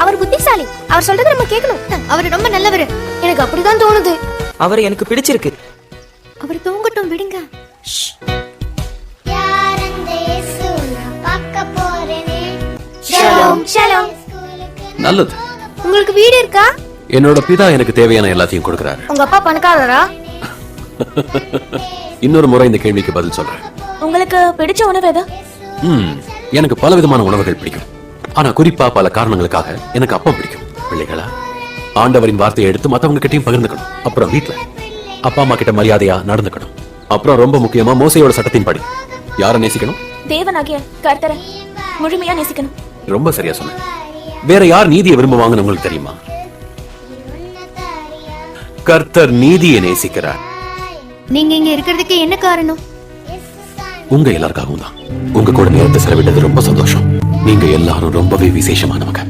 அவர் புத்திசாலி. அவர் சொல்றதை நம்ம கேட்கணும். அவர் ரொம்ப நல்லவர். எனக்கு அப்படிதான் தோணுது. அவர் எனக்கு பிடிச்சிருக்கு. அவர் தூங்கட்டும், விடுங்க. Shalom shalom. நல்லது. உங்களுக்கு வீடு இருக்கா? என்னோட பிதா எனக்கு தேவையான எல்லாத்தையும் கொடுக்கறாரு. உங்க அப்பா பணக்காரரா? இன்னொரு முறை இந்த கேள்விக்கு பதில் சொல்றேன். உங்களுக்கு பிடிச்ச உணவு எது? எனக்கு பல விதமான உணவுகள் பிடிக்கும். ஆனா குறிப்பா பல காரணங்களுக்காக எனக்கு அப்பம் பிடிக்கும். பிள்ளைகளா, ஆண்டவரின் வார்த்தையை எடுத்து மத்தவங்க கிட்டயும் பகிர்ந்துக்கணும். அப்புறம் வீட்டுல அப்பா அம்மா கிட்ட மரியாதையா நடந்துக்கணும். அப்புறம் ரொம்ப முக்கியமா மோசையோட சட்டத்தின் படி யாரை நேசிக்கணும்? தேவனாகிய கர்த்தரை முழுமையா நேசிக்கணும். ரொம்ப சரியா சொன்ன. வேற யார் நீதியை விரும்புவாங்கன்னு உங்களுக்கு தெரியுமா? கர்த்தர் நீதியை நேசிக்கிறார். நீங்க இங்க இருக்கிறதுக்கு என்ன காரணம்? உங்க எல்லாருக்காகவும் தான். உங்க கூட நேரத்தை செலவிட்டது ரொம்ப சந்தோஷம். நீங்க எல்லாரும் ரொம்பவே விசேஷமானவங்க.